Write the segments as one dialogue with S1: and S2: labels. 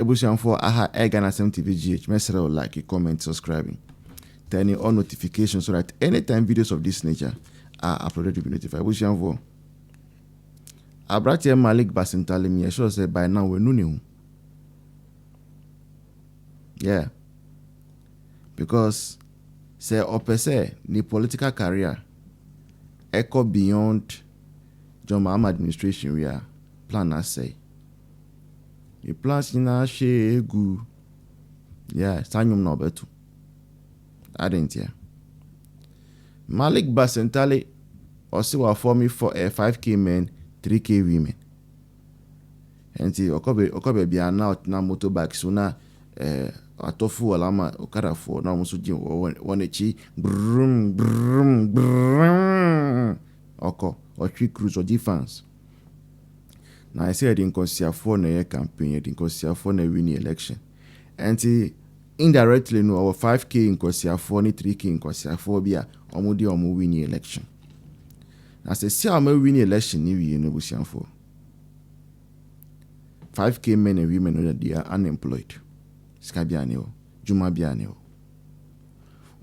S1: ebusian for aha Ghana Sem TV GH. Mesra like, comment, subscribing, turning on notifications so that anytime videos of this nature are uploaded to be notified. Ebusian for Abrati Malik Basintale me sure say by now we know him. Yeah. Because say opese ni political career echo beyond John Mahama administration we are plan as say. The plans in our shegu. Yeah, sanyum no betu. I didn't hear. Malik Basintale also were forming for a 5K men, 3K women. And see, Okobe be an out na motorbike so na atofu alama okara for na musu jim one chi brum brum brum oko or three cruise or defense. Now I said in consider for na campaign, in consider for na winning election. And see, indirectly no our 5K in consider for ni 3K in consider for bia omudi omu winning election. Now say see am winning election ni we no busian for 5K men and women that they are unemployed. Skabiane o, Juma biane o.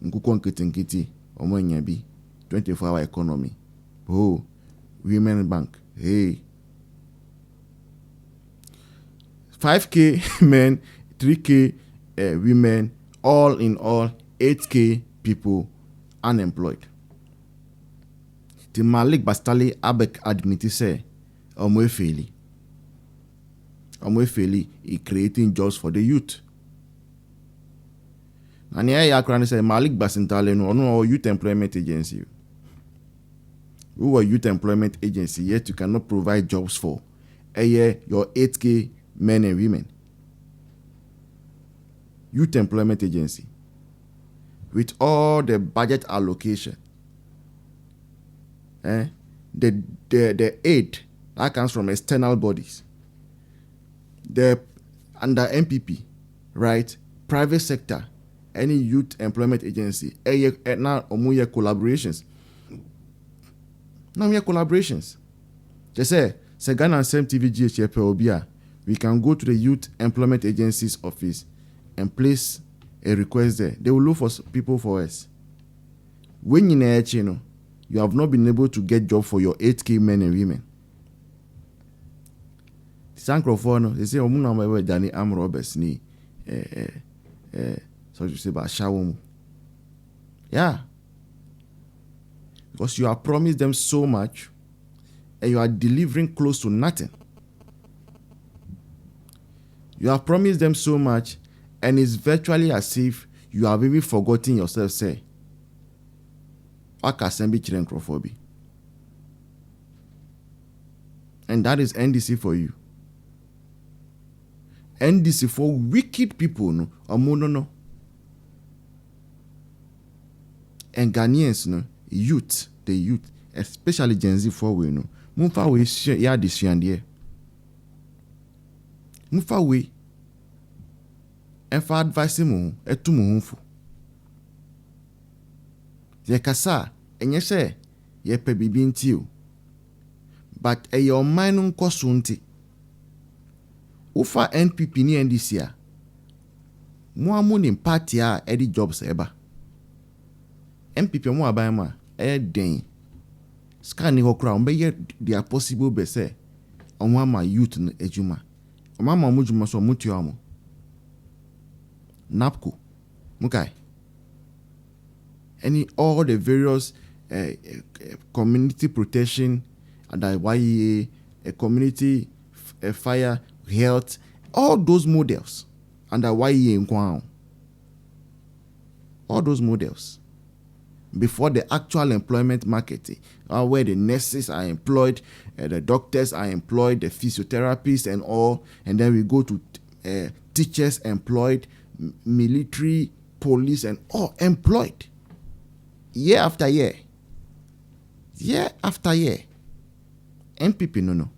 S1: Nkuko nkiti omo nyabi 24-hour economy. Oh, women bank. Hey. 5K men, 3K women, all in all 8K people unemployed. The Malik Basintale Abek admitted say omo faili is creating jobs for the youth. And here I say Malik Basintale no youth employment agency. Who are youth employment agency yet you cannot provide jobs for your 8K men and women. Youth employment agency with all the budget allocation. The aid that comes from external bodies. The under MPP, right? Private sector, any youth employment agency, now omuye collaborations. Now we have collaborations. They say Ghana Sem TV GH we can go to the youth employment agency's office and place a request there. They will look for people for us. When you have not been able to get job for your 8K men and women. Sancrophone, they say omuna mawe dani am robbers ni so you say ba shawum. Yeah. Because you have promised them so much and you are delivering close to nothing. You have promised them so much and it's virtually as if you have even forgotten yourself, say. And that is NDC for you. NDC for wicked people, no, no. And Ghanaians, no, the youth, especially Gen Z for we, no, Mufa we share this and here. Mufa we, and for advice mu, etumu hunfu. Ye kasa, and ye say, ye pe bibi nti. But a your mind unkosunti. Ufa NPP ni NDC a. Mo ni party a edi jobs eba. NPP mo aban ma den. Scan ni hokra on be ye dia possible be say on ma youth no ejuma. On ma mo juma so mutu amo. NAPCO. Mukai. All the various community protection and YEA, community fire, health, all those models under YEA in Kwao. All those models. Before the actual employment market, where the nurses are employed, the doctors are employed, the physiotherapists and all, and then we go to teachers employed, military, police and all employed. Year after year. Year after year. MPP no.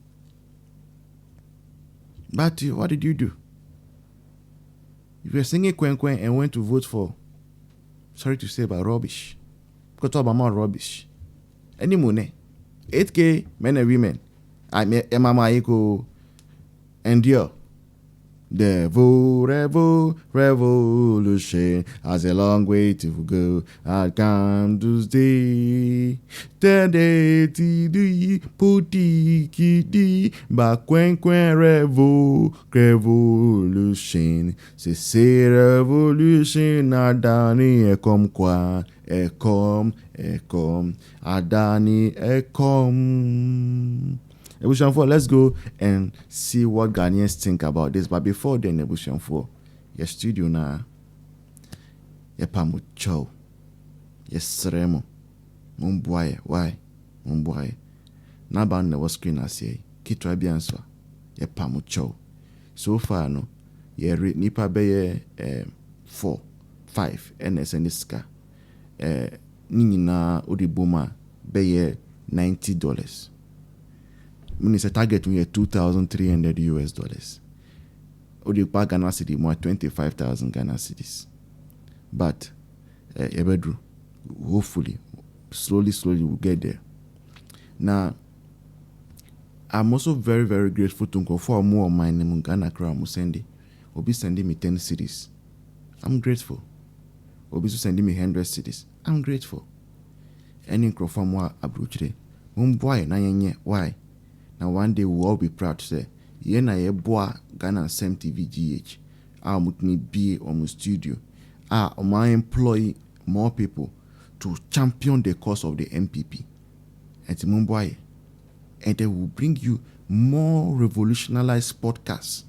S1: But what did you do? You were singing Kwen and went to vote for, sorry to say, about rubbish. Because talk about rubbish. Any money. 8K men and women. I mama eco endure. Revolution has a long way to go. I come to stay. Revolution. C'est revolution. Adani ekom kwa. Ekom. Adani ekom. Ebusian 4, let's go and see what Ghanaians think about this. But before then, Ebusian 4, your studio na, your pamucho, your seremo, mumboye, why, mumboye. Na ba na was screen as ye, kitwa bianswa, your pamucho. So far no, your nipa beye 4, 5, NSNiska, nina udibuma beye $90. Means a target we $2,300. Or the pack Ghana city more 25,000 Ghana cities. But Ebedru, hopefully, slowly we'll get there. Now, I'm also very, very grateful to go for more of my name Ghana crowd Musendi. Will be sending me 10 cities. I'm grateful. Will be sending me 100 cities. I'm grateful. Any crowd from more abruchre. Boy, na yenye, why? Now one day we'll all be proud to say, Yena ye boa Ghana Sem TV GH. Mut me be on my studio. My employ more people to champion the cause of the MPP. And Mumbai. And they will bring you more revolutionized podcasts.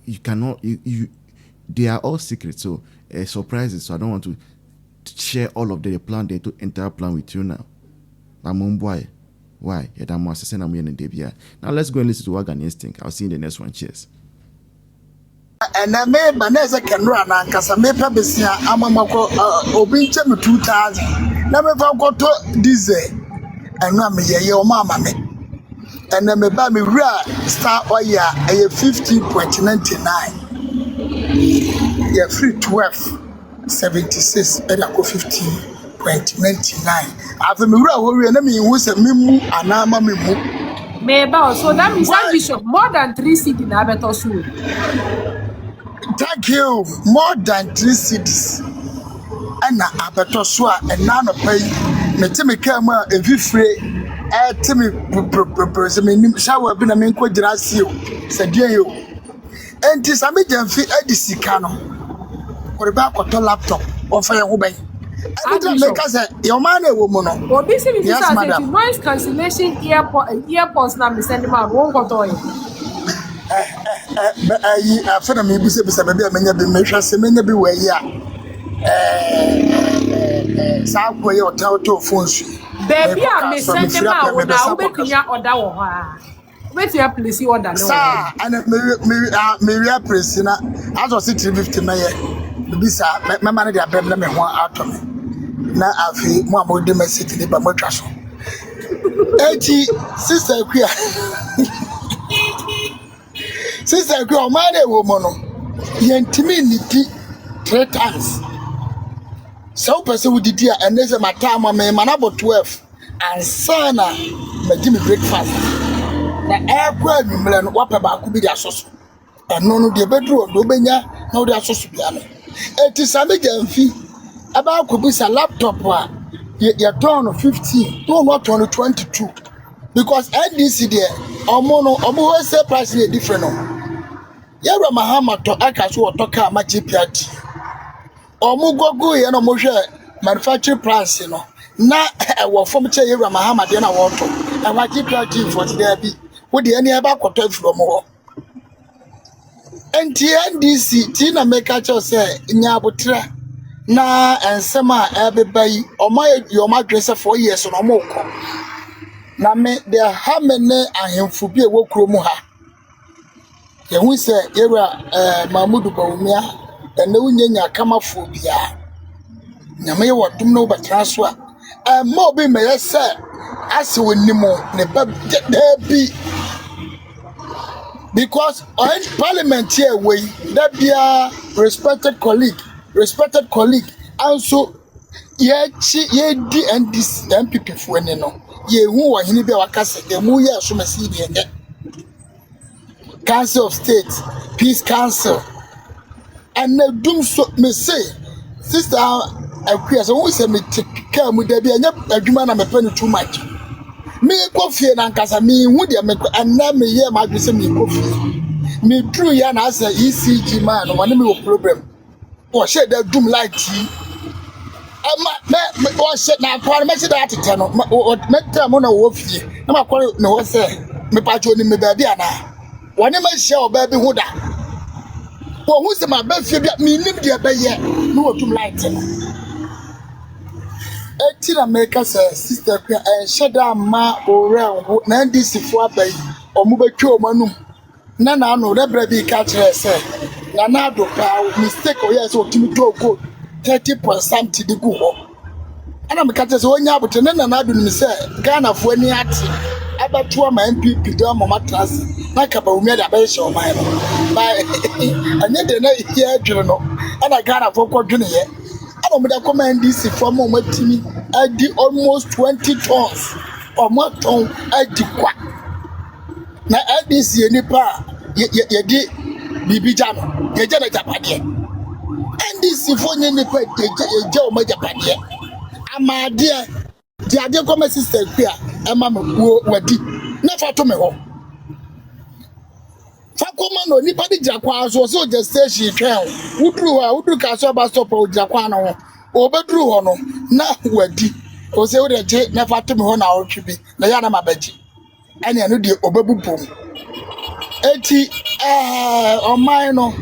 S1: You cannot they are all secret, so surprises. So I don't want to share all of the plan, the entire plan with you now. But Mumbai. Why? Now let's go and listen to what Ghanaians think. I'll see you in the next one. Cheers.
S2: And I made Baneza can run and Casamepa Bessia, Amamako, Obincham 2000. Never got to this and Mammy, your mamma. And then me buy me rare star oil a 15.99. Yeah, free 12.76 and I go 15.99. After me rare worry and me was a mimu and I'm a mimu.
S3: Maybe so that means that Bishop more than 3 cities in Abeto Soul.
S2: Thank you. More than 3 cities. And Abeto Soul and none of pay. Me Timmy came a free. Timmy shower been a main quadrasio, said you. And this I made them feel NDC Cano or about a laptop or fire away. I don't make us your man a woman.
S3: Or basically, yes, madam. Noise cancellation earpods now, Miss Animal won't go to you.
S2: I feel maybe maybe I may be measured, may be where ya. Southway or Tauto phones.
S3: Baby, I may send them out now. Making your order. Wait your place, you order.
S2: Sir, and Maria Priscilla, I was sitting 50 Mayer. Bisa, my manager, I me one out of me. Now I feel more about the city, but more trash. Sister, Sister, man, a woman, Yentimini 3 times. So person with the dear and there's a time I may man about 12 and sana me breakfast. The airport and what about could be the sauce. And none of the bedroom, no benya, no the sauce. It is a medium fee about could be a laptop you're turn 15, no not only 22. Because NDC there or mono or say price is different. Yara Mahama to Akasu or Toka Machipiati. Omugogo ye no mohwe manufacturing plants no na ewo fom che Yera Mahama de na woto e wa GPRT for there bi wo de ani eba kwato from ho NDC ti na make cho say nya abotra na ensem a ebebai o ma dress 4 years no mo ko na me de ha me ne ahemfo bi e wo krom ha ye hu say Yera Mahmudu Bawumia and no nya kamaphobia nyame wo dum no betraso a mo be me say ase wonimo ne ba bi because on parliament here we that be a respected colleague and so ye di NDC MPP fu ene no ye hu wo hini be wakase e mu ye so masi bi enye Council of State, Peace Council. And they do so, me say, sister, I queer, so we say me take care of there be a human and a penny too much. Me coffee and Ankasa, me would you make and now me hear my say me coffee. Me true yan as a ECG man, one me problem. Or shed that doom like tea. Or said now, I message that to tell or met them on a wolf. No, I call it no, sir. Me patch on me baby. One of my show baby Huda. Well, who's my best? Me live there by yet. No, to light. 18 America says, Sister, and shut down ma or round NDC for bay or move a kill manum. Nana, no, that baby catcher said, Nana, do mistake or yes, or Timmy go 30% to the go. And I'm catching one year, but then another say, Ghana for any at about 2 my MP, Dama Matras, like about me, a base of mine. By and then the year journal, and I got a vocal junior. I don't recommend this from my team. I did almost 20 tons or more ton. I did quack. Now, I didn't see any part. You did BB Jam, you did a Japan. And this is for any part, Joe, my Japan. And my dear, the idea come sister here, and Mamma were deep. Never to me home. Fakomano nipadi jakwa so so just say she tell wudru ka so ba stop o jakwa no obedru ho no na wadi o se wo de je na fato me ho na o twi bi na ya na mabaji ene no de obebupom eti o mai no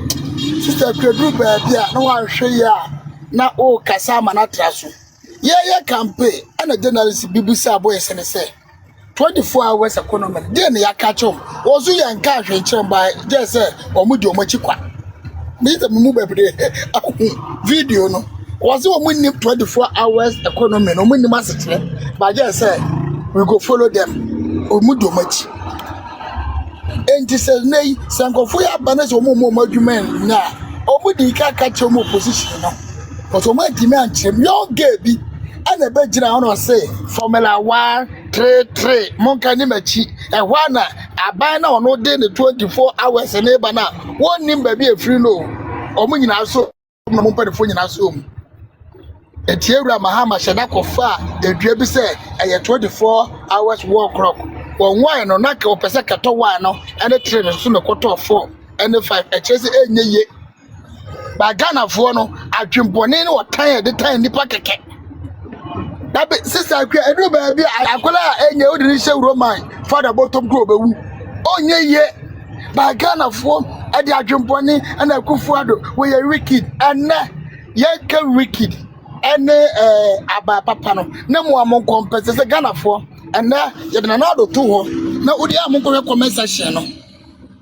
S2: sister kredru ba bia na wa hwe ya na o kasa ma na traso ye campaign ana journalist bibusa boy se ne say 24 hours economy. Then ya catch up. Was you and cash and by just say or mujo machikwa. Mr. Mube video no. Was you winning 24 hours economy no winning massacre? But just say we go follow them or mujo machi. And he says, nay, Sanko Fuya Banas or more argument now. Or would he catch your more position now? But for my demand, your gaby and a bedroom or say Formula 1. Trade, Monka Nimachi, and one I buy now no day the 24 hours and neighbor now. One name baby a free no, or when I saw Mampa phone in our home. A Tierra Mahama Shanako far, the Dreby said, a 24 hours war clock. Or wine or Naka or Pesaka Towano, and a train soon a quarter of 4, and the 5 a chase a ye. By Ghana for no, I dream Bonino or tired the time the packet. That sister, I do baby. I call her any other show Roman, Father Bottom Globe. Oh, yeah, by Ghana form, at the Arjumponi and a Kufuado, we are wicked, and Ayɛka wicked, and Abba Papano. No more among competitors, a Ghana form, and now you're another 2. Now, would you have more conversation?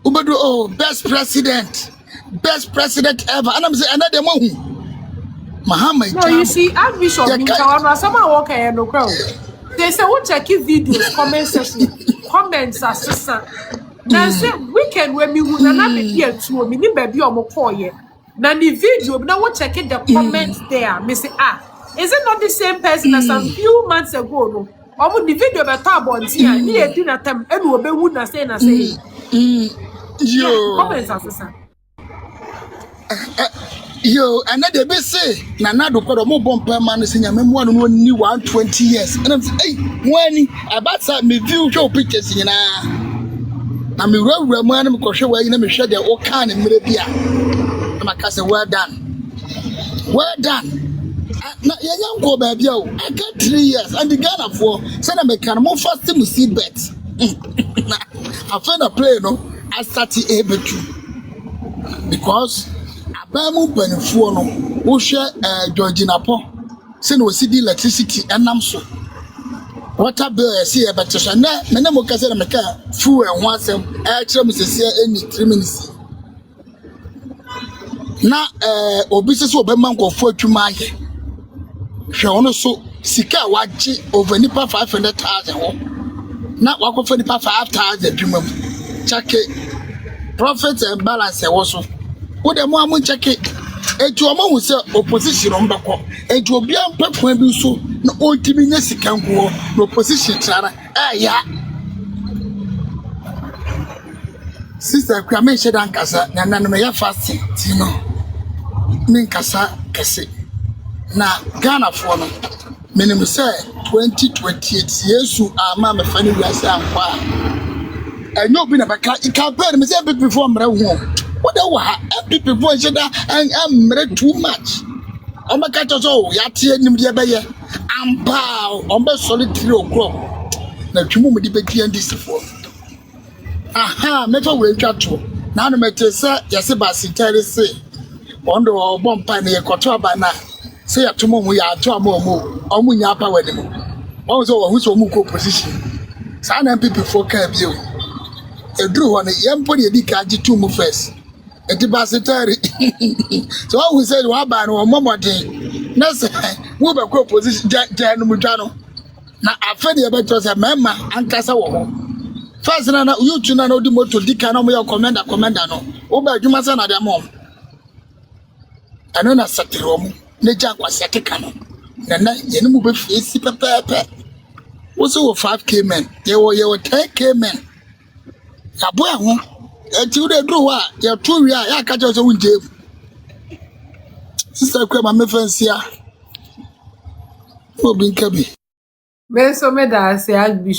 S2: Ubadu, oh, best president ever. And I'm saying another one. Muhammad. No,
S3: you see, Archbishop, someone walk here no crowd. They say, "What check videos, comment section, comments are sister." Now say weekend when me would not be here to me, baby or more call ye. Now the video, now what check the comments there. Me say, is it not the same person as a few months ago? No, or the video about about here. Near dinner time, and we be would not say na say.
S2: Yo,
S3: comments are sister.
S2: Yo, and that they be say, Nana do put a more bumper man is in your memoir no new 120 years. And I'm saying, hey, when about that me view show pictures in I'm a real man, I'm going where you never share the all kind of media. I'm a cast well done. Well done. Now, young go baby, yo, I got 3 years and the Ghana for send a can more fast to see bet. I found a play, no, I started able to because. Bamu benefo no wo hwe Georgina Po se no si di electricity enam so water bill ese e beteso na me na mo ka se na me ka fu e ho asem e kire mo sese eni 3 minutes na obi se so be man ko fu atwuma aye hwe ono so sika waji over nipa 500,000 ho na wakofa nipa 5,000 atwuma mu chake profit and balance e wo so what the more check it? And to a man who say opposition on back up. And to be on purpose when you so no old Timinesi can go no position. Yeah. Sister Kwame shedan kasa na na me ya fasting ti no. Min kasa kese. Na Ghana for no. Minim say 2028 Yesu ama me fani wiase ampa. Enyo bi na beka campaign me say people for mra ho. What the wa people for sheda and mra too much. Omaka choso ya tie nim de beye. Ampa ombe solitary okro. Na twimu mu de beki NDC for. Aha, me fa we twato. Na no mete say Yese Basintale say. Ondo obompa na yekoto abana. Say ya tomo mu ya ato amomo. Omu nya pa wani mu. Won so wo hu so mu ko position. Sa na people for ka bio. Edru ho na yempo de di ka agi tu mu first. Eti Basintale. So who said wa ba no momodin. Na say wo be ko position ja no mu twa no. Na afede ye beto say mema ankasa wo ho. First na you tuna na odi moto di ka na mo ya commander no. Wo ba adwuma sa na de mom. Ano na satiro mu. Ne ja kwasete ka no. Na yene mu be fiesi pepepe. Wo so 5k men. Ye wo 10k men. Abo ho. Eti wo de dro wa ye to wi a ya ka je so wunje. Sister Kwa me fansia. Obi nkabi.
S3: Me so me da se agbi